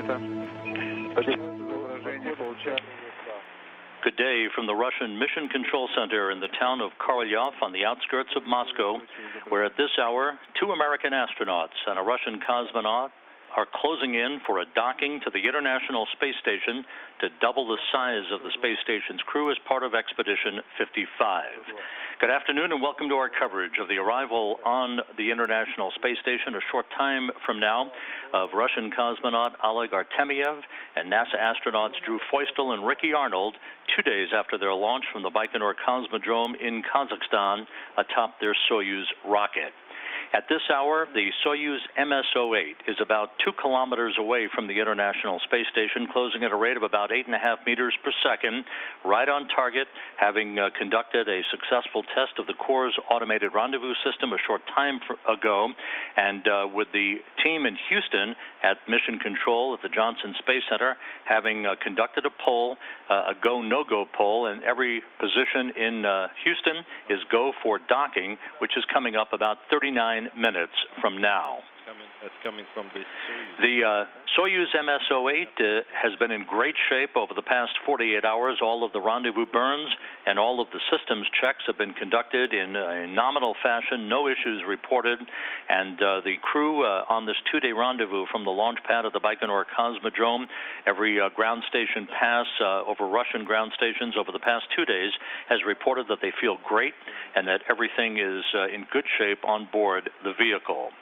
Good day from the Russian Mission Control Center in the town of Korolyov on the outskirts of Moscow, where at this hour, 2 American astronauts and a Russian cosmonaut are closing in for a docking to the International Space Station to double the size of the space station's crew as part of Expedition 55. Good afternoon and welcome to our coverage of the arrival on the International Space Station a short time from now of Russian cosmonaut Oleg Artemyev and NASA astronauts Drew Feustel and Ricky Arnold 2 days after their launch from the Baikonur Cosmodrome in Kazakhstan atop their Soyuz rocket. At this hour, the Soyuz MS-08 is about 2 kilometers away from the International Space Station, closing at a rate of about 8.5 meters per second, right on target, having conducted a successful test of the Corps' automated rendezvous system a short time ago, and with the team in Houston at Mission Control at the Johnson Space Center having conducted a poll, a go-no-go poll, and every position in Houston is go for docking, which is coming up about 39 minutes from now. That's coming from the Soyuz. The Soyuz MS-08 has been in great shape over the past 48 hours. All of the rendezvous burns and all of the systems checks have been conducted in a nominal fashion, no issues reported, and the crew on this 2-day rendezvous from the launch pad of the Baikonur Cosmodrome, every ground station pass over Russian ground stations over the past 2 days has reported that they feel great and that everything is in good shape on board the vehicle.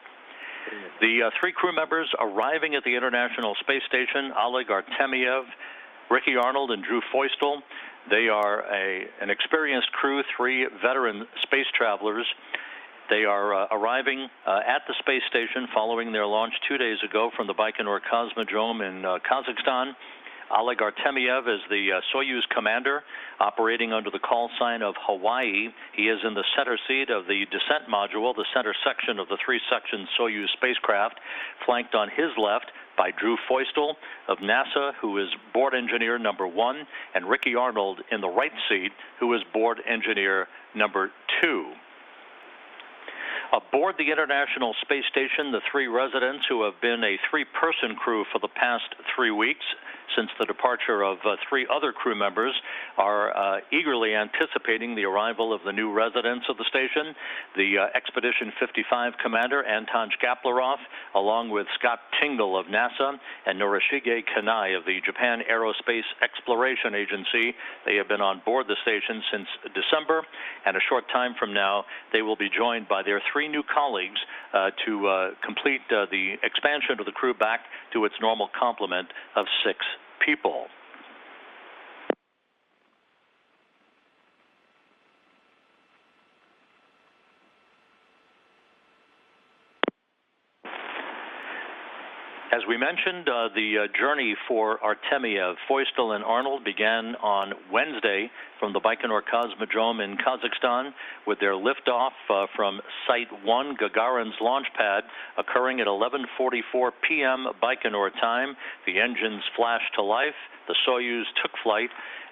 The 3 crew members arriving at the International Space Station, Oleg Artemyev, Ricky Arnold, and Drew Feustel. They are an experienced crew, 3 veteran space travelers. They are arriving at the space station following their launch 2 days ago from the Baikonur Cosmodrome in Kazakhstan. Oleg Artemyev is the Soyuz commander, operating under the call sign of Hawaii. He is in the center seat of the descent module, the center section of the 3-section Soyuz spacecraft, flanked on his left by Drew Feustel of NASA, who is board engineer number 1, and Ricky Arnold in the right seat, who is board engineer number 2. Aboard the International Space Station, the 3 residents who have been a 3-person crew for the past 3 weeks, since the departure of 3 other crew members, are eagerly anticipating the arrival of the new residents of the station. The Expedition 55 commander, Anton Shkaplerov, along with Scott Tingle of NASA and Norishige Kanai of the Japan Aerospace Exploration Agency. They have been on board the station since December, and a short time from now, they will be joined by their 3 new colleagues to complete the expansion of the crew back to its normal complement of 6 people. As we mentioned, the journey for Artemyev, Feustel, and Arnold began on Wednesday from the Baikonur Cosmodrome in Kazakhstan, with their liftoff from Site 1, Gagarin's launch pad, occurring at 11:44 p.m. Baikonur time. The engines flashed to life. The Soyuz took flight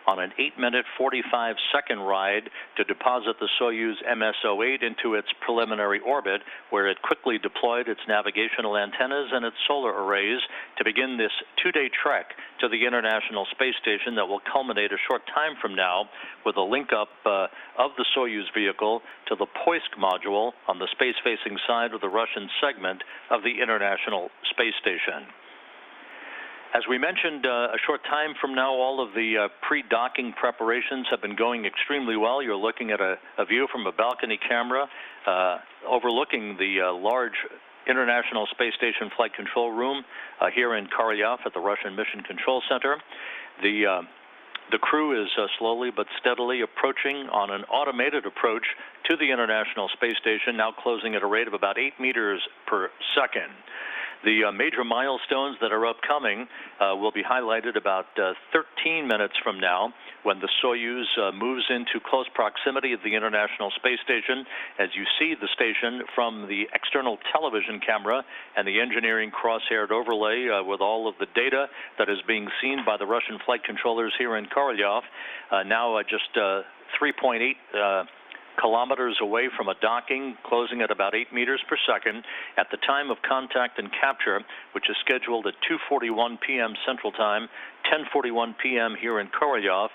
on an 8-minute, 45-second ride to deposit the Soyuz MS-08 into its preliminary orbit, where it quickly deployed its navigational antennas and its solar arrays to begin this 2-day trek to the International Space Station that will culminate a short time from now with a link-up of the Soyuz vehicle to the Poisk module on the space-facing side of the Russian segment of the International Space Station. As we mentioned, a short time from now, all of the pre-docking preparations have been going extremely well. You're looking at a view from a balcony camera overlooking the large International Space Station Flight Control Room here in Korolyov at the Russian Mission Control Center. The crew is slowly but steadily approaching on an automated approach to the International Space Station, now closing at a rate of about 8 meters per second. The major milestones that are upcoming will be highlighted about 13 minutes from now, when the Soyuz moves into close proximity of the International Space Station. As you see the station from the external television camera and the engineering cross-haired overlay with all of the data that is being seen by the Russian flight controllers here in Korolyov, now just 3.8 kilometers away from a docking, closing at about 8 meters per second at the time of contact and capture, which is scheduled at 2:41 p.m. Central Time, 10:41 p.m. here in Korolyov.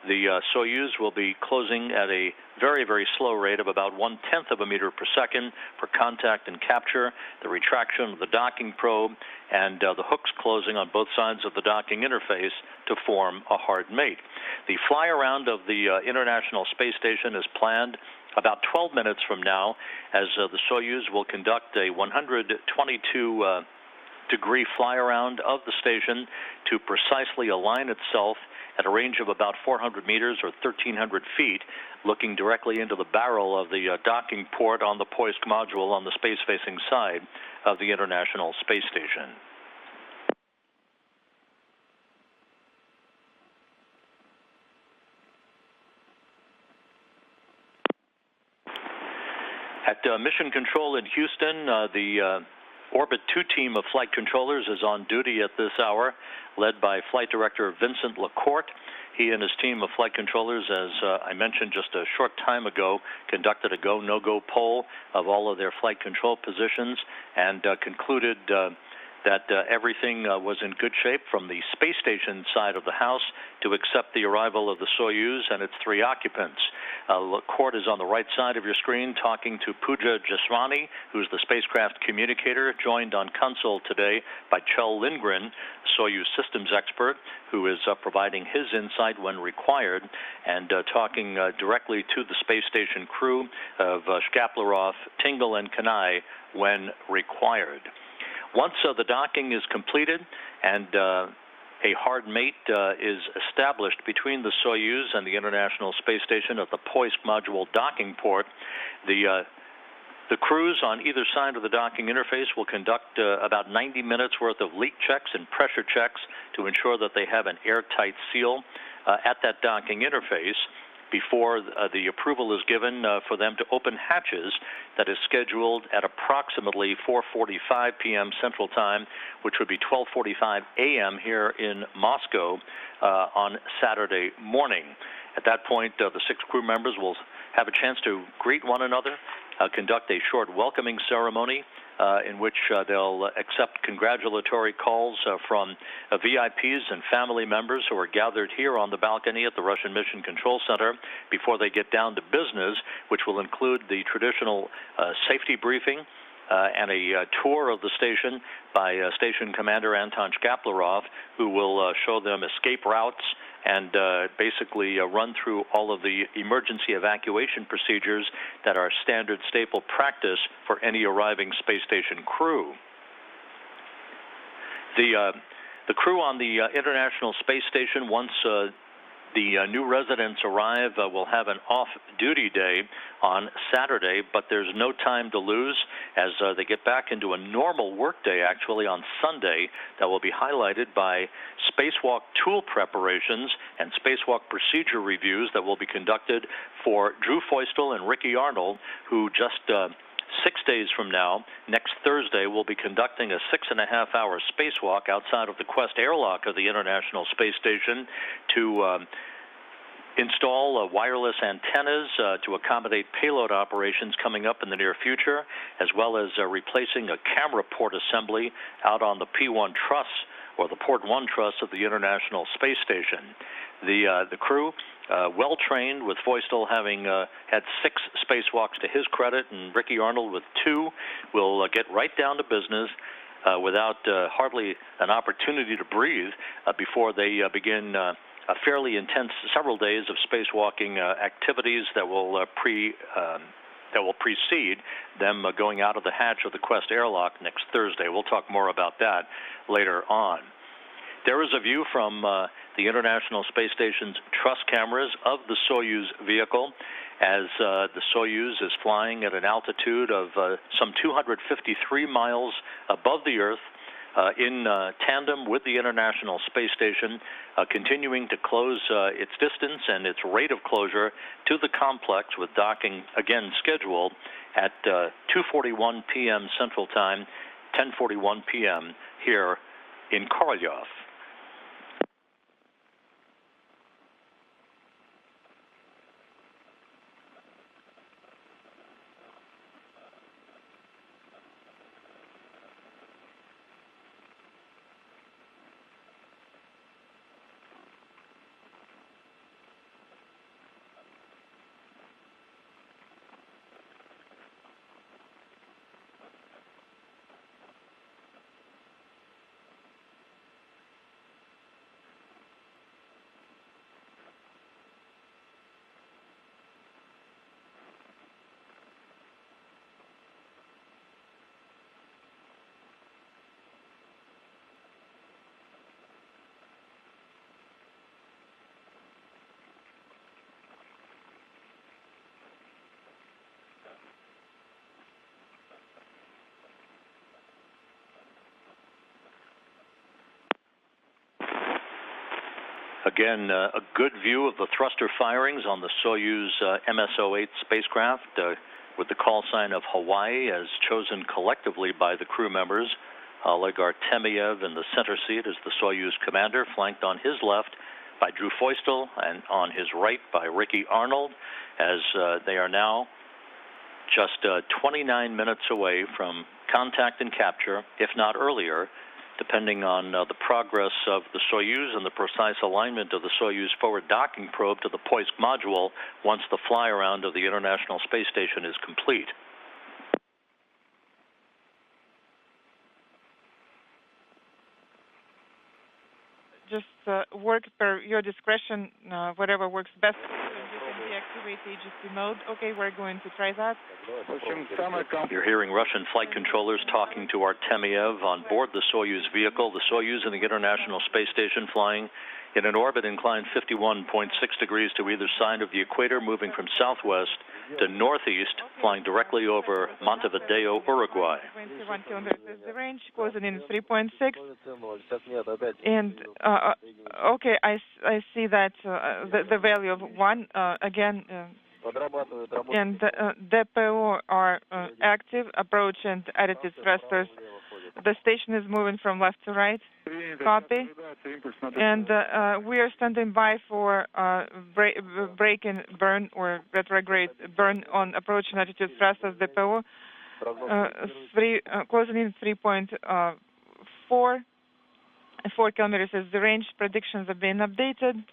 The Soyuz will be closing at a very, very slow rate of about 1/10 of a meter per second for contact and capture, the retraction of the docking probe, and the hooks closing on both sides of the docking interface to form a hard mate. The fly around of the International Space Station is planned about 12 minutes from now, as the Soyuz will conduct a 122-degree fly around of the station to precisely align itself at a range of about 400 meters or 1,300 feet, looking directly into the barrel of the docking port on the Poisk module on the space-facing side of the International Space Station. At Mission Control in Houston, the Orbit 2 team of flight controllers is on duty at this hour, led by Flight Director Vincent Lacourte. He and his team of flight controllers, as I mentioned just a short time ago, conducted a go, no-go poll of all of their flight control positions and concluded that everything was in good shape from the space station side of the house to accept the arrival of the Soyuz and its 3 occupants. Lacourte is on the right side of your screen talking to Pooja Jaswani, who's the spacecraft communicator, joined on console today by Kjell Lindgren, Soyuz systems expert, who is providing his insight when required, and talking directly to the space station crew of Shkaplerov, Tingle, and Kanai when required. Once the docking is completed and a hard mate is established between the Soyuz and the International Space Station at the Poisk module docking port, the crews on either side of the docking interface will conduct about 90 minutes worth of leak checks and pressure checks to ensure that they have an airtight seal at that docking interface before the approval is given for them to open hatches. That is scheduled at approximately 4:45 p.m. Central Time, which would be 12:45 a.m. here in Moscow on Saturday morning. At that point, the 6 crew members will have a chance to greet one another, conduct a short welcoming ceremony in which they'll accept congratulatory calls from VIPs and family members who are gathered here on the balcony at the Russian Mission Control Center before they get down to business, which will include the traditional safety briefing and a tour of the station by Station Commander Anton Shkaplerov, who will show them escape routes and basically run through all of the emergency evacuation procedures that are standard staple practice for any arriving space station crew. The crew on the International Space Station, once the new residents arrive, will have an off-duty day on Saturday, but there's no time to lose as they get back into a normal workday actually on Sunday that will be highlighted by spacewalk tool preparations and spacewalk procedure reviews that will be conducted for Drew Feustel and Ricky Arnold, who just 6 days from now, next Thursday, will be conducting a 6.5-hour spacewalk outside of the Quest airlock of the International Space Station to install wireless antennas to accommodate payload operations coming up in the near future, as well as replacing a camera port assembly out on the P1 truss, or the Port 1 truss of the International Space Station. The crew, well trained, with Feustel having had 6 spacewalks to his credit and Ricky Arnold with 2, will get right down to business without hardly an opportunity to breathe before they begin a fairly intense several days of spacewalking activities that will precede them going out of the hatch of the Quest airlock next Thursday. We'll talk more about that later on. There is a view from the International Space Station's truss cameras of the Soyuz vehicle as the Soyuz is flying at an altitude of some 253 miles above the Earth in tandem with the International Space Station, continuing to close its distance and its rate of closure to the complex, with docking again scheduled at 2:41 p.m. Central Time, 10:41 p.m. here in Korolyov. Again, a good view of the thruster firings on the Soyuz MS-08 spacecraft with the call sign of Hawaii as chosen collectively by the crew members. Oleg Artemyev in the center seat is the Soyuz commander, flanked on his left by Drew Feustel and on his right by Ricky Arnold, as they are now just 29 minutes away from contact and capture, if not earlier, depending on the progress of the Soyuz and the precise alignment of the Soyuz forward docking probe to the Poisk module once the fly-around of the International Space Station is complete. Just work per your discretion, whatever works best for you, and you can deactivate AGC mode. Okay, we're going to try that. You're hearing Russian flight controllers talking to Artemyev on board the Soyuz vehicle. The Soyuz and the International Space Station flying in an orbit inclined 51.6 degrees to either side of the equator, moving from southwest to northeast, flying directly over Montevideo, Uruguay. 21 kilometers is the range, closing in 3.6. And okay, I see that the value of 1 again. And DPO are active, approach and additive thrusters. The station is moving from left to right. Copy. And we are standing by for break and burn or retrograde burn on approach and attitude thrusters DPO. Closing in 3.4. 4 kilometers is the range. Predictions are being updated.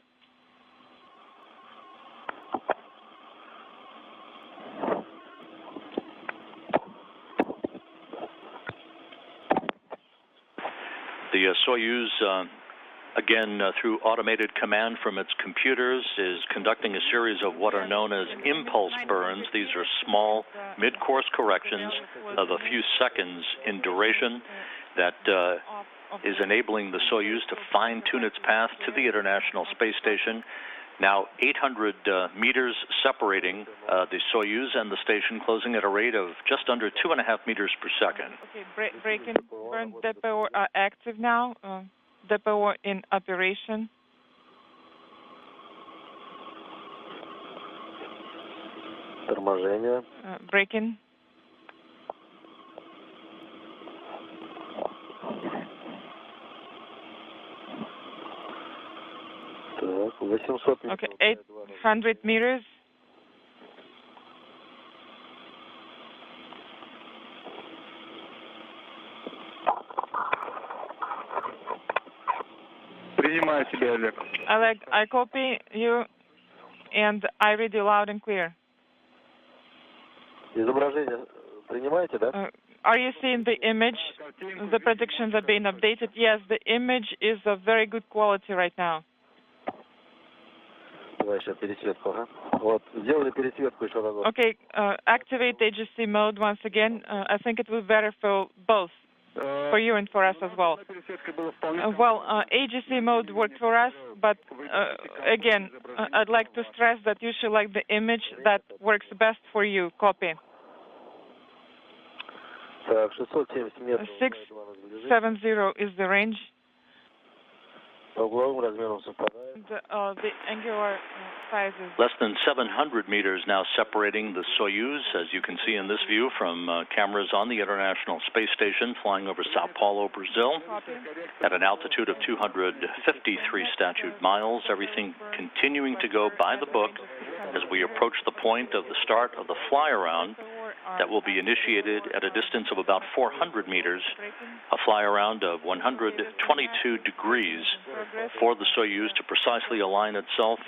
The Soyuz, again, through automated command from its computers, is conducting a series of what are known as impulse burns. These are small, mid-course corrections of a few seconds in duration that is enabling the Soyuz to fine-tune its path to the International Space Station. Now 800 meters separating the Soyuz and the station, closing at a rate of just under 2.5 meters per second. Okay, break and burn DPO are active now. DPO in operation. Торможение. Breaking. Okay, 800 meters. Принимаю тебя, Олег. Oleg, I copy you, and I read you loud and clear. Изображение принимаете, да? Are you seeing the image? The predictions are being updated. Yes, the image is of very good quality right now. Okay, activate AGC mode once again. I think it will be better for both, for you and for us as well. AGC mode worked for us, but again, I'd like to stress that you should like the image that works best for you. Copy. 670 is the range. The angular size is less than 700 meters now separating the Soyuz, as you can see in this view from cameras on the International Space Station flying over Sao Paulo, Brazil, at an altitude of 253 statute miles. Everything continuing to go by the book as we approach the point of the start of the fly-around that will be initiated at a distance of about 400 meters, a fly-around of 122 degrees for the Soyuz to precisely align itself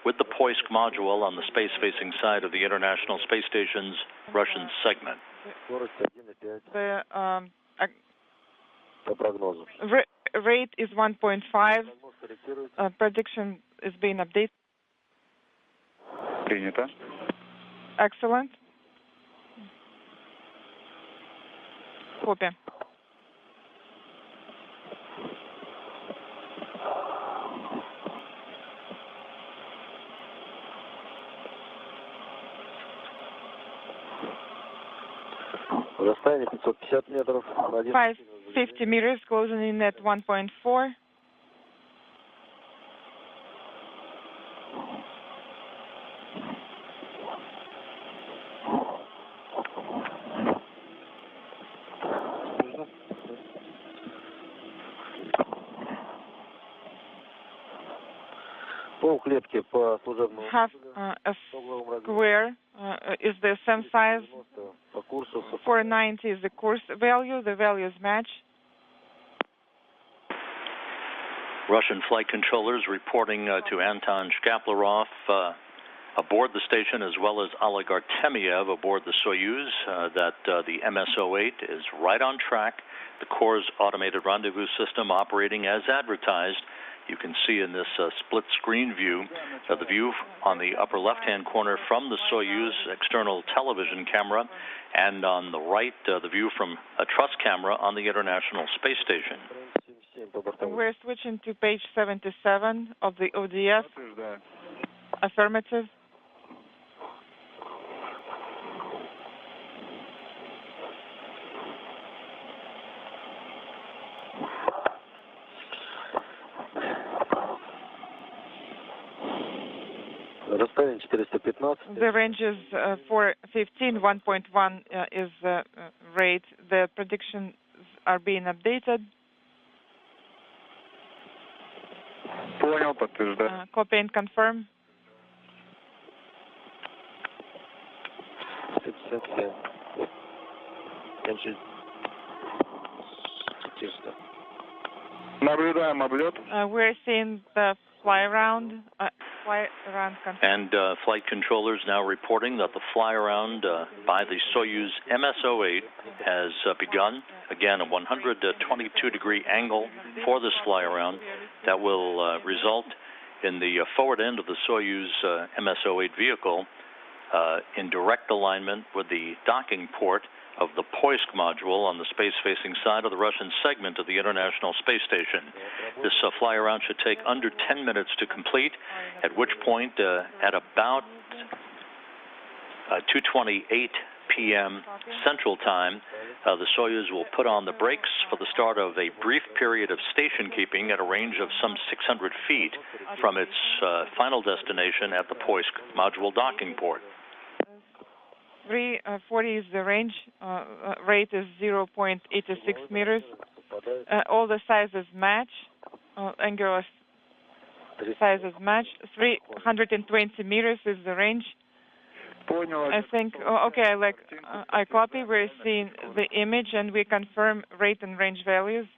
with the Poisk module on the space-facing side of the International Space Station's Russian segment. The rate is 1.5. Prediction is being updated. Принято. Excellent. Copy. Расстояние 550 метров. 550 meters, closing in at 1.4. Half a square is the same size. 490 is the course value. The values match. Russian flight controllers reporting to Anton Shkaplerov aboard the station, as well as Oleg Artemyev aboard the Soyuz, that the MS-08 is right on track. The Corps' automated rendezvous system operating as advertised. You can see in this split screen view, the view on the upper left-hand corner from the Soyuz external television camera, and on the right, the view from a truss camera on the International Space Station. We're switching to page 77 of the ODS. Affirmative. The range is 415, 1.1 is rate. The predictions are being updated. Copy and confirm. We're seeing the fly around. And flight controllers now reporting that the fly-around by the Soyuz MS-08 has begun. Again, a 122-degree angle for this fly-around that will result in the forward end of the Soyuz MS-08 vehicle in direct alignment with the docking port of the Poisk module on the space-facing side of the Russian segment of the International Space Station. This fly-around should take under 10 minutes to complete, at which point, at about 2:28 p.m. Central Time, the Soyuz will put on the brakes for the start of a brief period of station keeping at a range of some 600 feet from its final destination at the Poisk module docking port. 340 is the range. Rate is 0.86 meters. All the sizes match. Angular sizes match. 320 meters is the range. I think, okay, I copy. We're seeing the image and we confirm rate and range values.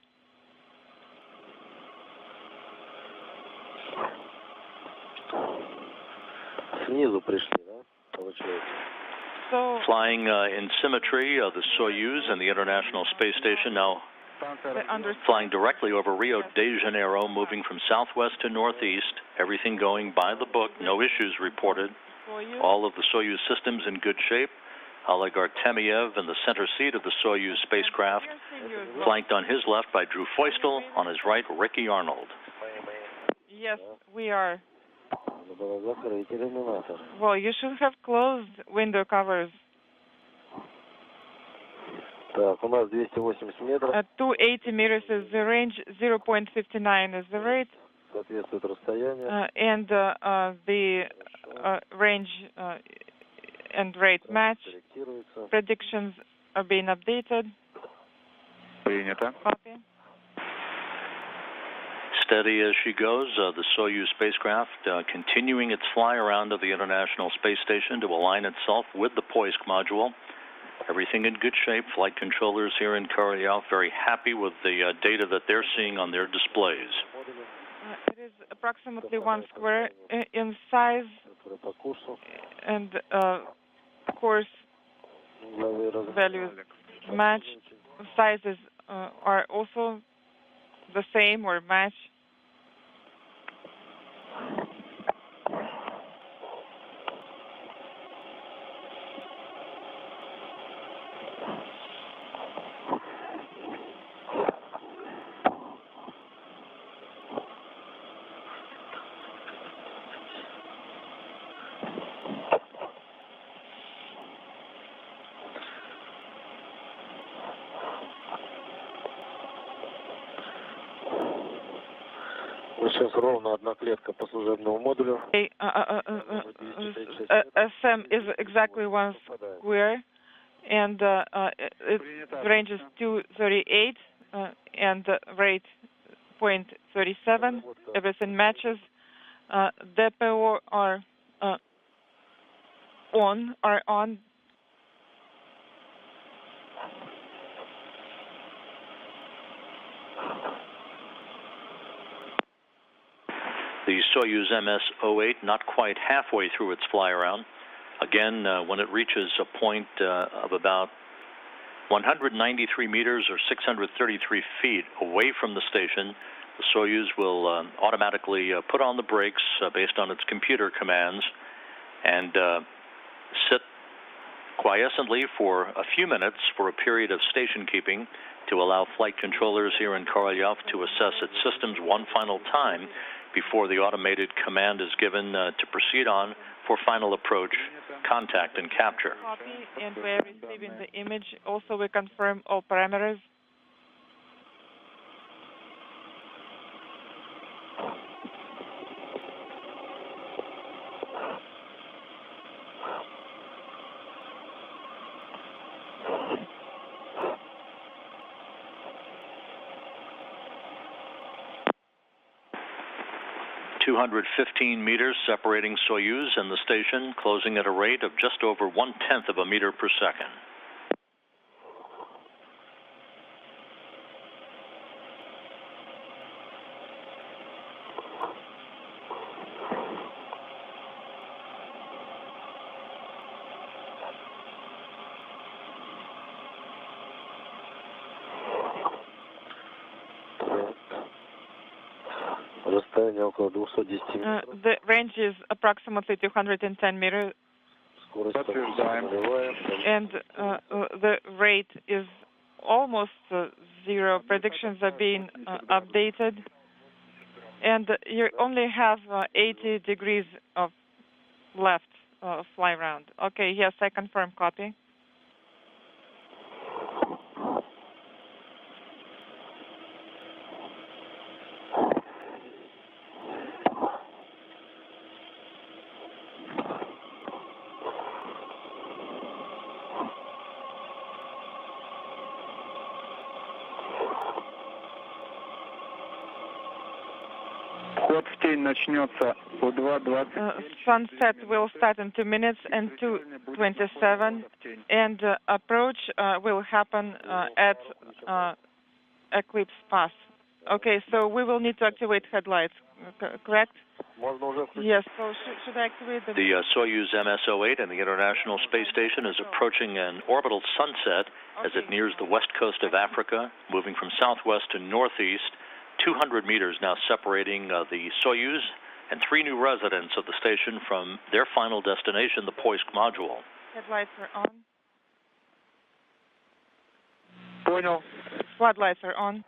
So, flying in symmetry, the Soyuz and the International Space Station now flying directly over Rio de Janeiro, moving from southwest to northeast. Everything going by the book, no issues reported. All of the Soyuz systems in good shape. Oleg Artemyev in the center seat of the Soyuz spacecraft, flanked on his left by Drew Feustel, on his right, Ricky Arnold. Yes, we are. Well, you should have closed window covers. 280 meters is the range, 0.59 is the rate, and the range and rate match. Predictions are being updated. Copy. Steady as she goes, the Soyuz spacecraft continuing its fly around of the International Space Station to align itself with the Poisk module. Everything in good shape. Flight controllers here in Korea very happy with the data that they're seeing on their displays. It is approximately 1 square in size, and course values match. Sizes are also the same or match. Сейчас ровно одна клетка по служебному модулю. SM is exactly 1 square, and it ranges 238 and rate 0.37. Everything matches. DPO are on. The Soyuz MS-08 not quite halfway through its fly around. Again, when it reaches a point of about 193 meters or 633 feet away from the station, the Soyuz will automatically put on the brakes based on its computer commands and sit quiescently for a few minutes for a period of station keeping to allow flight controllers here in Korolyov to assess its systems one final time before the automated command is given to proceed on for final approach, contact, and capture. Copy, and we're receiving the image. Also, we confirm all parameters. (215 meters separating Soyuz and the station, closing at a rate of just over 1/10 of a meter per second. The range is approximately 210 meters, and the rate is almost zero. Predictions are being updated, and you only have 80 degrees of left fly round. Okay, yes, I confirm. Copy. Sunset will start in 2 minutes and 2:27, and approach will happen at Eclipse Pass. Okay, so we will need to activate headlights, correct? Yes, so should I activate them? The Soyuz MS-08 and the International Space Station is approaching an orbital sunset as it nears the west coast of Africa, moving from southwest to northeast. 200 meters now separating the Soyuz and 3 new residents of the station from their final destination, the Poisk module. Headlights are on. Floodlights are on.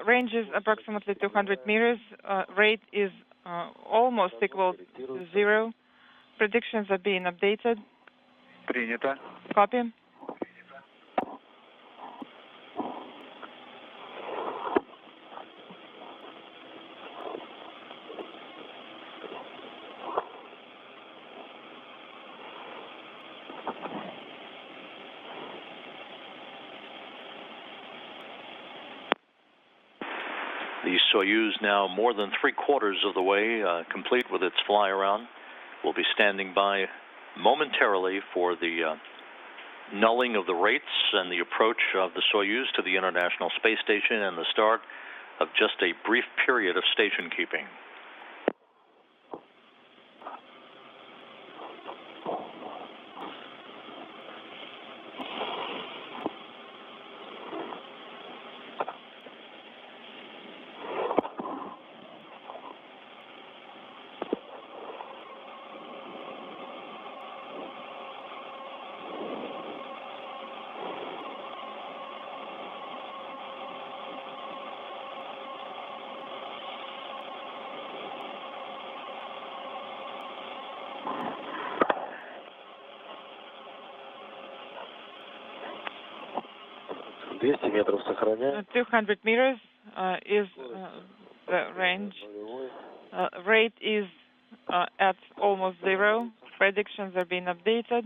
Range is approximately 200 meters. Rate is almost equal to zero. Predictions are being updated. Copy. The Soyuz, now more than 3/4 of the way complete with its fly around, will be standing by momentarily for the nulling of the rates and the approach of the Soyuz to the International Space Station and the start of just a brief period of station keeping. 200 метров сохраняем. 200 meters is the range. Rate is at almost zero. Predictions are being updated.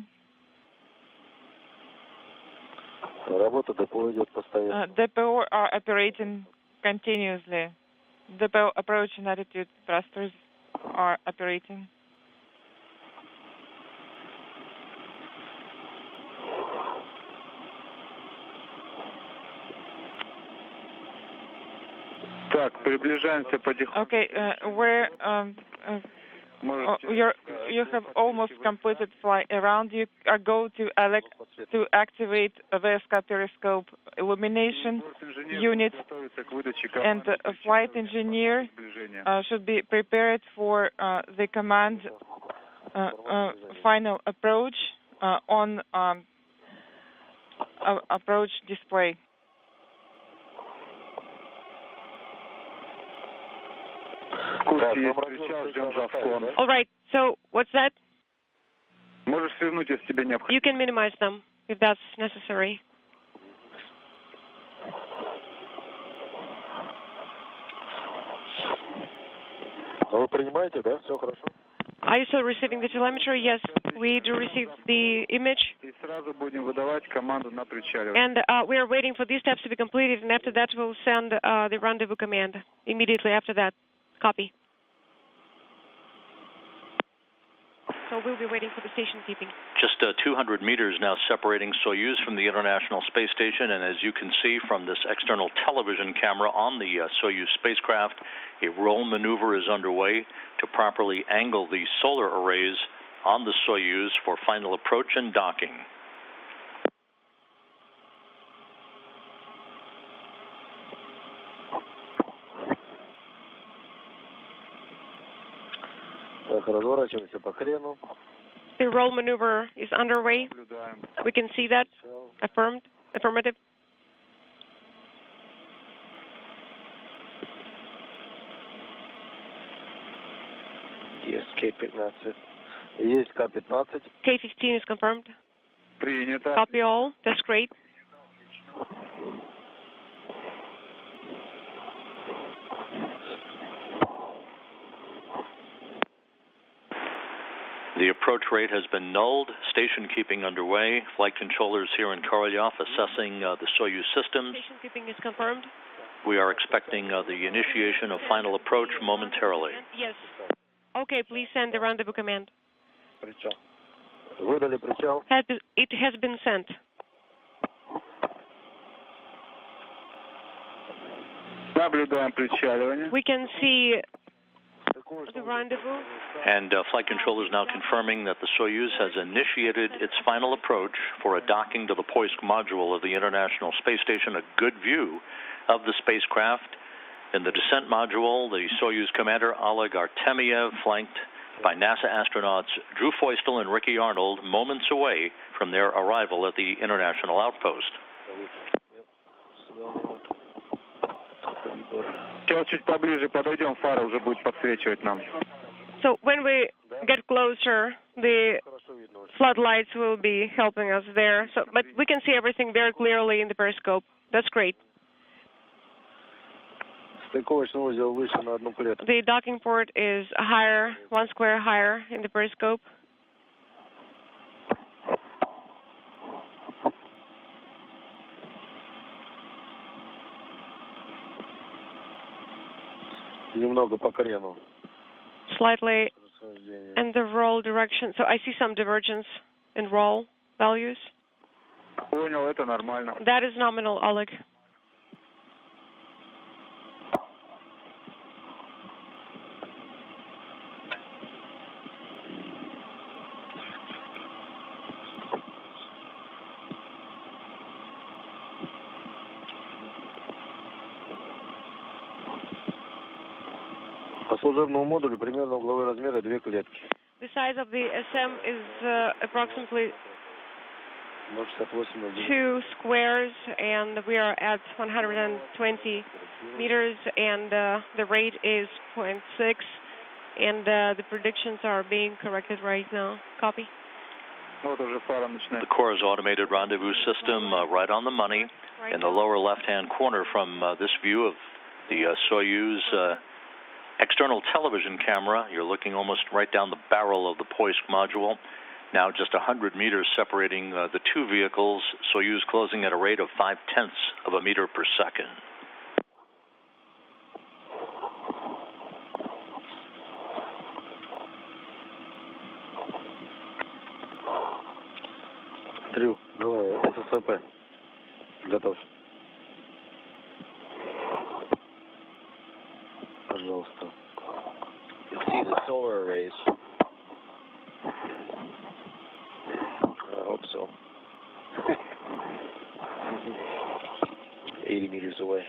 Работа ДПО идет постоянно. DPO are operating continuously. DPO approach and attitude thrusters are operating. Так, приближаемся потихоньку. Okay, you have almost completed flight around. You are go to activate VSK periscope illumination unit, and a flight engineer should be prepared for the command final approach on approach display. All right, so what's that? Можешь свернуть, если тебе необходимо. You can minimize them if that's necessary. Вы принимаете, да? Все хорошо? Are you still receiving the telemetry? Yes, we do receive the image. И сразу будем выдавать команду на причаливание. And we are waiting for these steps to be completed, and after that we'll send the rendezvous command immediately after that. Copy. So we'll be waiting for the station keeping. Just 200 meters now separating Soyuz from the International Space Station, and as you can see from this external television camera on the Soyuz spacecraft, a roll maneuver is underway to properly angle the solar arrays on the Soyuz for final approach and docking. The roll maneuver is underway. We can see that. Affirmed. Affirmative. Есть К-15. Есть К-15. K-15 is confirmed. Принято. Copy all. That's great. The approach rate has been nulled. Station keeping underway. Flight controllers here in Korolyov assessing the Soyuz systems. Station keeping is confirmed. We are expecting the initiation of final approach momentarily. Yes. Okay, please send the rendezvous command. Выдали причал. It has been sent. Наблюдаем причаливание. We can see the rendezvous. And flight controllers now confirming that the Soyuz has initiated its final approach for a docking to the Poisk module of the International Space Station. A good view of the spacecraft. In the descent module, the Soyuz commander Oleg Artemyev, flanked by NASA astronauts Drew Feustel and Ricky Arnold, moments away from their arrival at the international outpost. Сейчас чуть поближе подойдем, фара уже будет подсвечивать нам. So when we get closer, the floodlights will be helping us there. So, but we can see everything very clearly in the periscope. That's great. The docking port is higher, 1 square higher in the periscope. Немного по крену. Slightly in the roll direction. So I see some divergence in roll values. Понял, это нормально. That is nominal, Oleg. По служебному модулю примерно угловые размеры 2 клетки. The size of the SM is approximately 2 squares, and we are at 120 meters, and the rate is 0.6, and the predictions are being corrected right now. Copy. The Core's automated rendezvous system right on the money in the lower left-hand corner from this view of the Soyuz external television camera. You're looking almost right down the barrel of the Poisk module. Now just 100 meters separating the two vehicles, Soyuz closing at a rate of 0.5 of a meter per second. Трю, давай, ССВП. Готов. Пожалуйста. You see the solar arrays. I hope so. 80 meters away.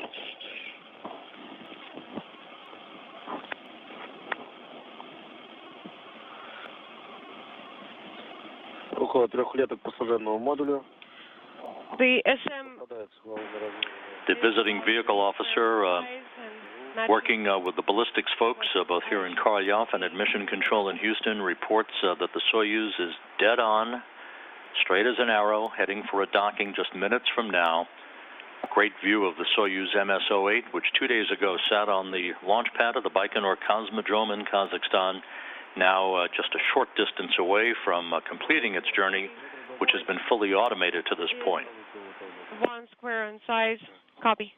Около 3 лет к пассажирному модулю. The SM. The visiting vehicle officer working with the ballistics folks, both here in Korolyov and at Mission Control in Houston, reports that the Soyuz is dead on, straight as an arrow, heading for a docking just minutes from now. Great view of the Soyuz MS-08, which 2 days ago sat on the launch pad of the Baikonur Cosmodrome in Kazakhstan, now just a short distance away from completing its journey, which has been fully automated to this point. 1 square in size. Copy.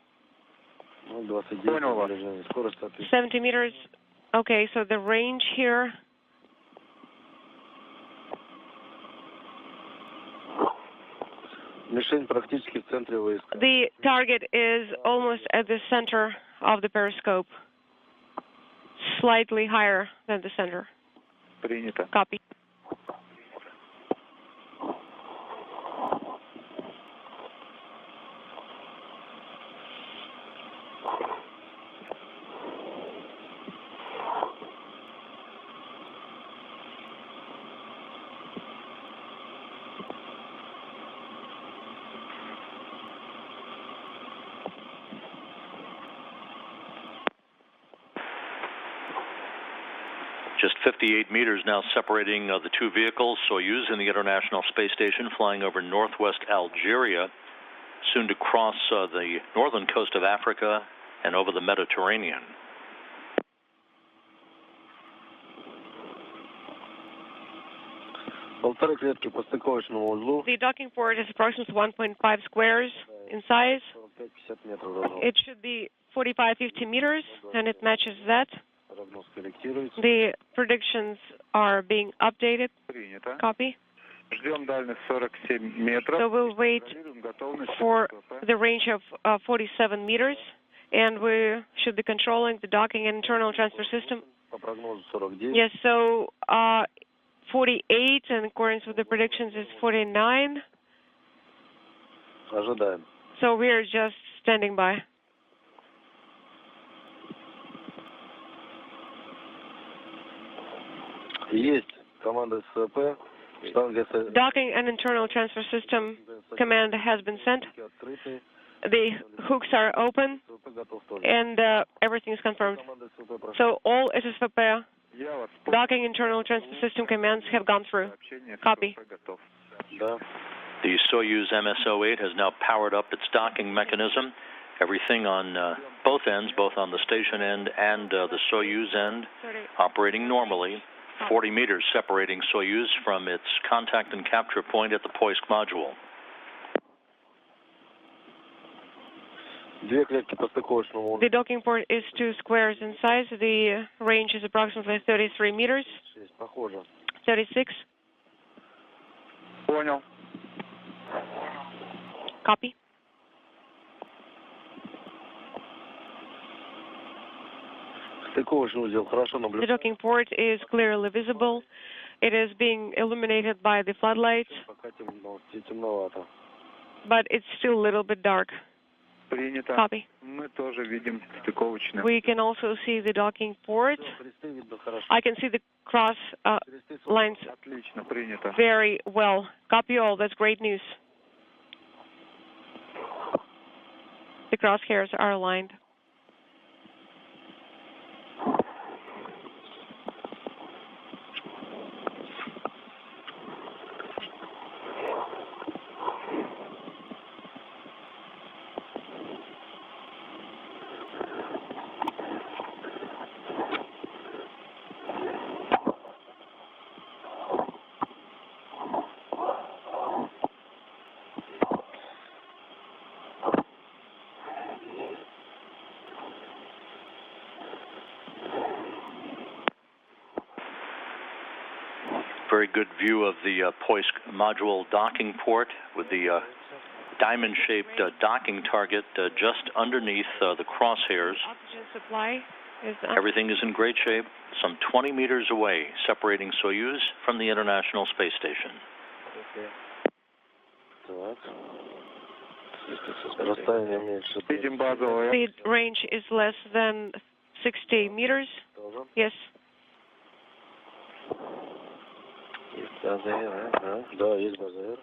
70 meters. Okay, so the range here. The target is almost at the center of the periscope, slightly higher than the center. Copy. Just 58 meters now separating the two vehicles, Soyuz in the International Space Station flying over northwest Algeria, soon to cross the northern coast of Africa and over the Mediterranean. The docking port is approximately 1.5 squares in size. It should be 45-50 meters, and it matches that. The predictions are being updated. Copy. So we'll wait for the range of 47 meters, and we should be controlling the docking and internal transfer system. Yes, so 48, and according to the predictions, is 49. So we are just standing by. Docking and internal transfer system command has been sent. The hooks are open, and everything is confirmed. So all SSVP docking internal transfer system commands have gone through. Copy. The Soyuz MS-08 has now powered up its docking mechanism. Everything on both ends, both on the station end and the Soyuz end, operating normally. 40 meters separating Soyuz from its contact and capture point at the Poisk module. The docking port is 2 squares in size. The range is approximately 33 meters. 36. Понял. Copy. The docking port is clearly visible. It is being illuminated by the floodlights, but it's still a little bit dark. Copy. We can also see the docking port. I can see the cross lines very well. Copy all. That's great news. The crosshairs are aligned. very good view of the Poisk module docking port with the diamond-shaped docking target just underneath the crosshairs. Oxygen supply is Everything is in great shape, some 20 meters away, separating Soyuz from the International Space Station. Видим базовый. Speed range is less than 60 meters. Yes. Есть база Р, да, есть база Р.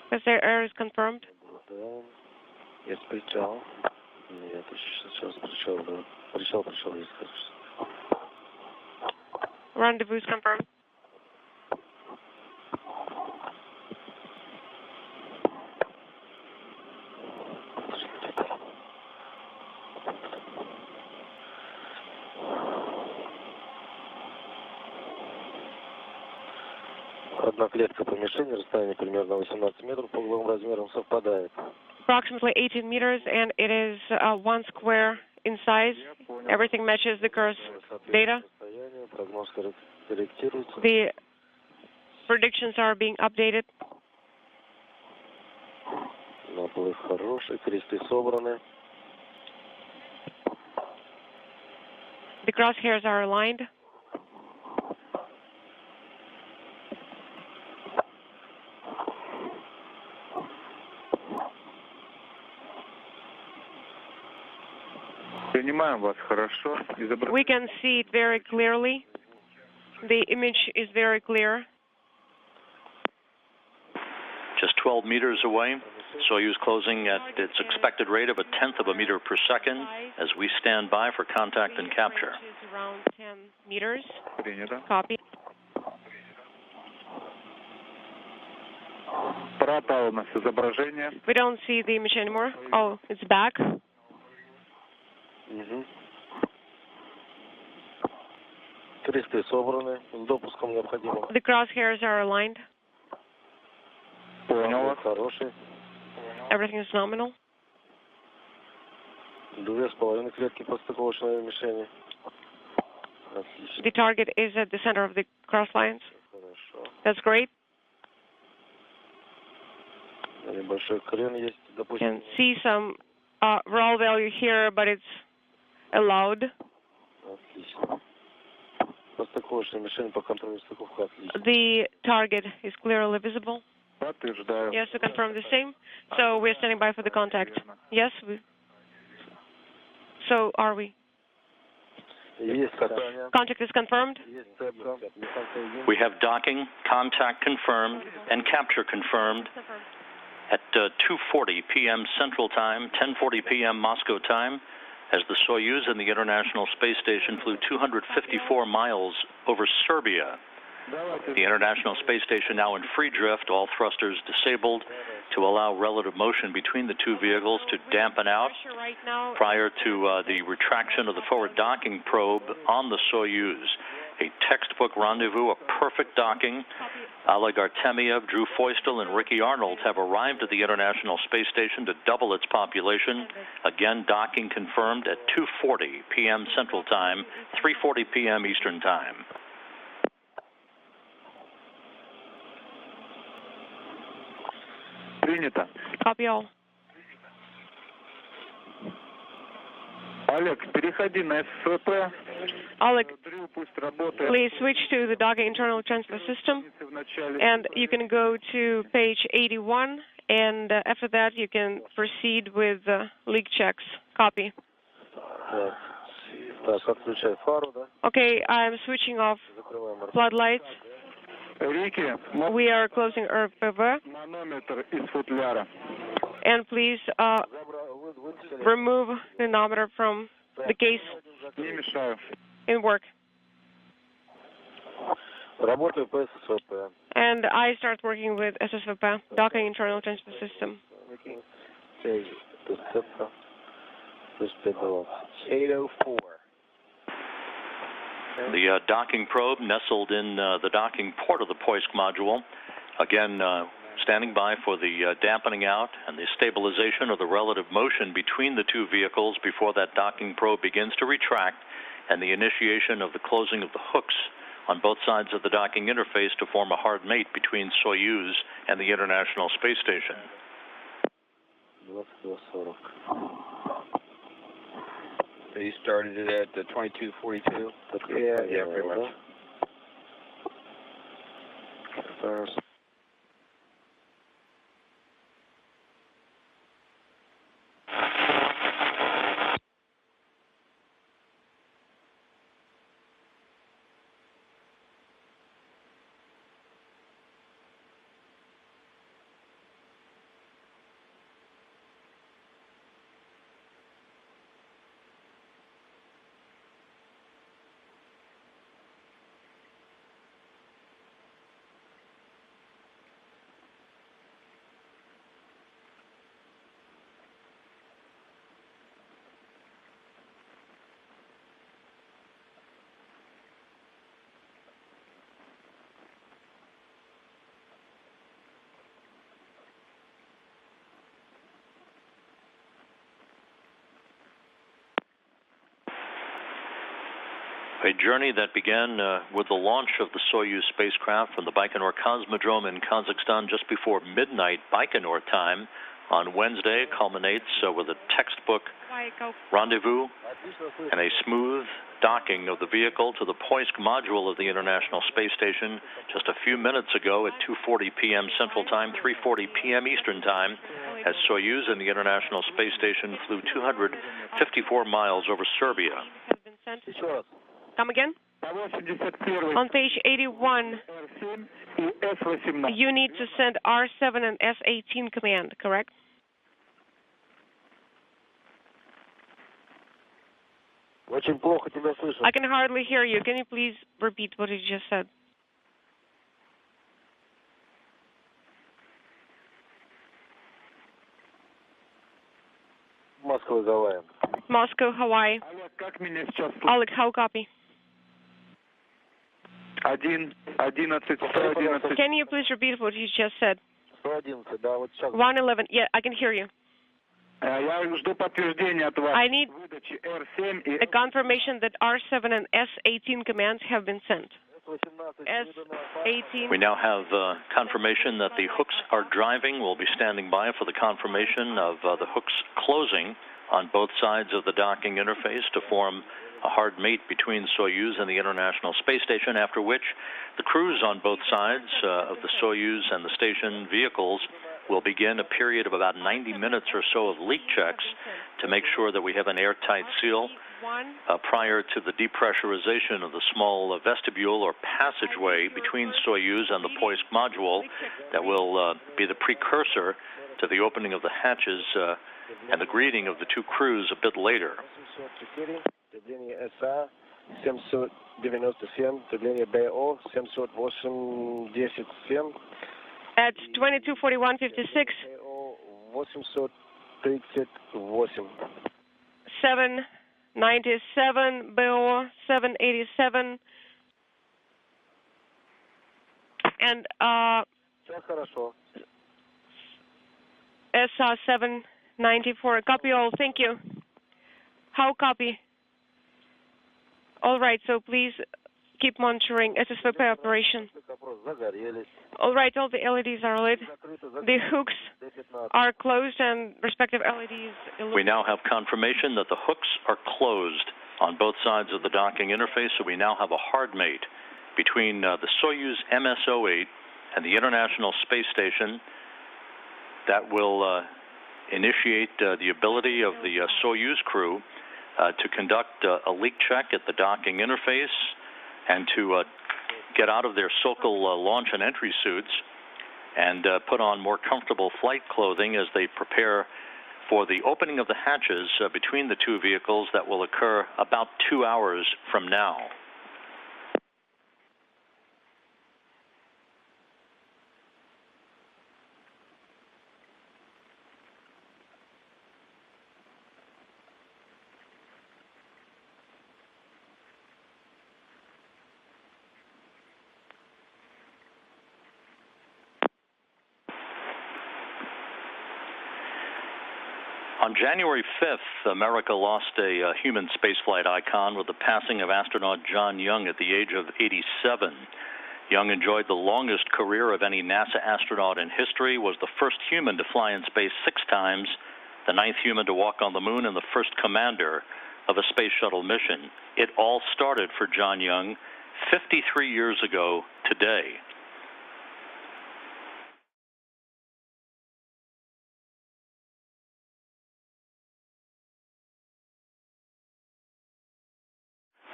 Because air is confirmed. Есть причал. Нет, сейчас причал, да. Причал есть, кажется. Rendezvous is confirmed. Одна клетка помещения, расстояние примерно 18 метров, по угловым размерам совпадает. Approximately 18 meters, and it is 1 square in size. Everything matches the course data. Прогноз корректируется. The predictions are being updated. Наплыв хороший, кресты собраны. The crosshairs are aligned. Принимаем вас хорошо. We can see it very clearly. The image is very clear. Just 12 meters away, Soyuz closing at its expected rate of 1/10 of a meter per second as we stand by for contact and capture. Range is around 10 meters. Принято. Copy. Пропало у нас изображение. We don't see the image anymore. Oh, it's back. Кресты собраны, с допуском необходимо. The crosshairs are aligned. Понял вас. Хороший. Everything is nominal. 2,5 клетки по стыковочной мишени. Отлично. The target is at the center of the cross lines. Хорошо. That's great. Небольшой крен есть, You допустим. can see some roll value here, but it's allowed. Отлично. По стыковочной мишени по контролю стыковка отлично. The target is clearly visible. Подтверждаю. Yes, we confirm the same. So we're standing by for the contact. Yes, so are we. Есть катание. Contact is confirmed. Есть цепка. We have docking, contact confirmed, and capture confirmed at 2:40 p.m. Central Time, 10:40 p.m. Moscow time, as the Soyuz and the International Space Station flew 254 miles over Serbia. The International Space Station now in free drift, all thrusters disabled to allow relative motion between the two vehicles to dampen out prior to the retraction of the forward docking probe on the Soyuz. A textbook rendezvous, a perfect docking. Oleg Artemyev, Drew Feustel, and Ricky Arnold have arrived at the International Space Station to double its population. Again, docking confirmed at 2:40 p.m. Central Time, 3:40 p.m. Eastern Time. Принято. Copy all. Олег, переходи на СФП. Oleg, Дрю пусть работает. please switch to the docking internal transfer system, В начале. and you can go to page 81, and after that you can proceed with leak checks. Copy. Так, отключай фару, да? Okay, I'm switching off Закрываем floodlights. Рики, We are closing RPV, манометр из футляра. and please remove the nometer from the case Не мешаю. in work. Работаю по ССВП. And I start working with SSVP, docking internal transfer system. Цепка. 8:04. The docking probe nestled in the docking port of the Poisk module. Again, standing by for the dampening out and the stabilization of the relative motion between the two vehicles before that docking probe begins to retract and the initiation of the closing of the hooks on both sides of the docking interface to form a hard mate between Soyuz and the International Space Station. 22:40. So you started it at 22:42? Yeah, pretty much. A journey that began with the launch of the Soyuz spacecraft from the Baikonur Cosmodrome in Kazakhstan just before midnight Baikonur time on Wednesday culminates with a textbook rendezvous and a smooth docking of the vehicle to the Poisk module of the International Space Station just a few minutes ago at 2:40 p.m. Central Time, 3:40 p.m. Eastern Time, as Soyuz and the International Space Station flew 254 miles over Serbia. Come again? On page 81, you need to send R7 and S18 command, correct? Очень плохо тебя слышу. I can hardly hear you. Can you please repeat what you just said? Москва, Гавайи. Moscow, Hawaii. Oleg, how copy? 1:11. Can you please repeat what you just said? 111, да, вот сейчас. 111. Yeah, I can hear you. Я жду подтверждения от вас I need выдачи R7 и a confirmation that R7 and S18 commands have been sent. S18. We now have confirmation that the hooks are driving. We'll be standing by for the confirmation of the hooks closing on both sides of the docking interface to form a hard mate between Soyuz and the International Space Station, after which the crews on both sides of the Soyuz and the station vehicles will begin a period of about 90 minutes or so of leak checks to make sure that we have an airtight seal prior to the depressurization of the small vestibule or passageway between Soyuz and the Poisk module that will be the precursor to the opening of the hatches and the greeting of the two crews a bit later. Требование СА 797, требование БО 708-10-7. At 22:41:56. 838. 797, BO 787, and Все хорошо. SR 794. Copy all. Thank you. How copy? All right. So please keep monitoring SSVP operation. All right. All the LEDs are lit. The hooks are closed and respective LEDs illuminate. We now have confirmation that the hooks are closed on both sides of the docking interface, so we now have a hard mate between the Soyuz MS-08 and the International Space Station that will initiate the ability of the Soyuz crew to conduct a leak check at the docking interface and to get out of their Sokol launch and entry suits and put on more comfortable flight clothing as they prepare for the opening of the hatches between the two vehicles that will occur about 2 hours from now. On January 5th, America lost a human spaceflight icon with the passing of astronaut John Young at the age of 87. Young enjoyed the longest career of any NASA astronaut in history, was the first human to fly in space 6 times, the 9th human to walk on the moon, and the first commander of a space shuttle mission. It all started for John Young 53 years ago today.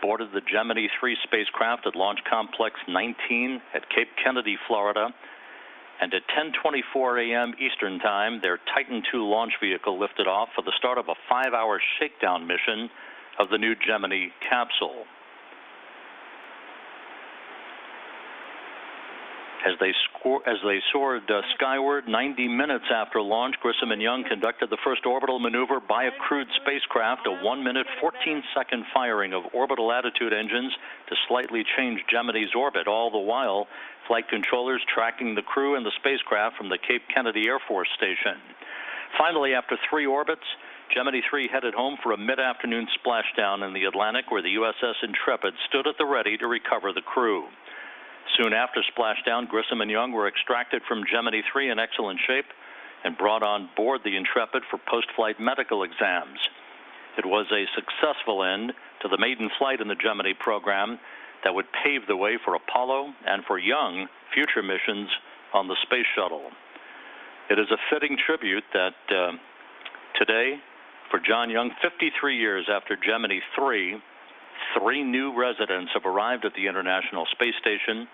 Boarded the Gemini 3 spacecraft at Launch Complex 19 at Cape Kennedy, Florida, and at 10:24 a.m. Eastern Time, their Titan II launch vehicle lifted off for the start of a 5-hour shakedown mission of the new Gemini capsule. As they soared skyward, 90 minutes after launch, Grissom and Young conducted the first orbital maneuver by a crewed spacecraft, a 1-minute, 14-second firing of orbital attitude engines to slightly change Gemini's orbit, all the while flight controllers tracking the crew and the spacecraft from the Cape Kennedy Air Force Station. Finally, after 3 orbits, Gemini 3 headed home for a mid-afternoon splashdown in the Atlantic, where the USS Intrepid stood at the ready to recover the crew. Soon after splashdown, Grissom and Young were extracted from Gemini 3 in excellent shape and brought on board the Intrepid for post-flight medical exams. It was a successful end to the maiden flight in the Gemini program that would pave the way for Apollo and for Young future missions on the space shuttle. It is a fitting tribute that today, for John Young, 53 years after Gemini 3, 3 new residents have arrived at the International Space Station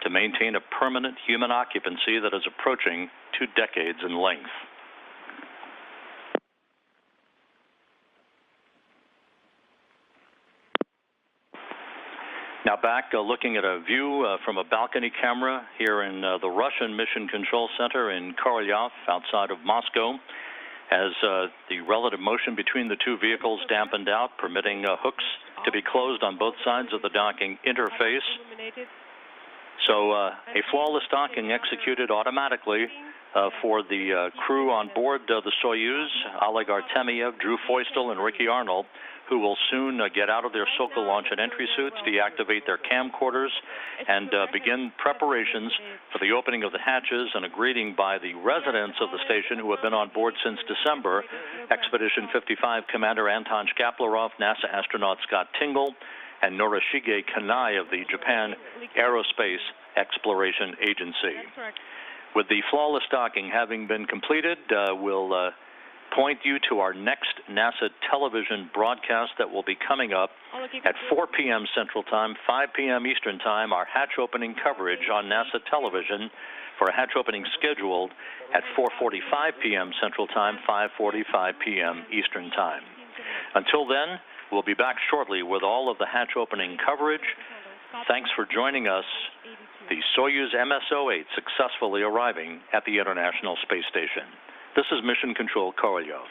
to maintain a permanent human occupancy that is approaching 2 decades in length. Now back looking at a view from a balcony camera here in the Russian Mission Control Center in Korolyov outside of Moscow, as the relative motion between the 2 vehicles dampened out, permitting hooks to be closed on both sides of the docking interface. So a flawless docking executed automatically for the crew on board the Soyuz, Oleg Artemyev, Drew Feustel, and Ricky Arnold, who will soon get out of their Sokol launch and entry suits, deactivate their camcorders, and begin preparations for the opening of the hatches, and a greeting by the residents of the station who have been on board since December: Expedition 55 Commander Anton Shkaplerov, NASA astronaut Scott Tingle, and Norishige Kanai of the Japan Aerospace Exploration Agency. With the flawless docking having been completed, we'll point you to our next NASA television broadcast that will be coming up at 4 p.m. Central Time, 5 p.m. Eastern Time, our hatch opening coverage on NASA television, for a hatch opening scheduled at 4:45 p.m. Central Time, 5:45 p.m. Eastern Time. Until then, we'll be back shortly with all of the hatch opening coverage. Thanks for joining us. The Soyuz MS-08 successfully arriving at the International Space Station. This is Mission Control Korolyov.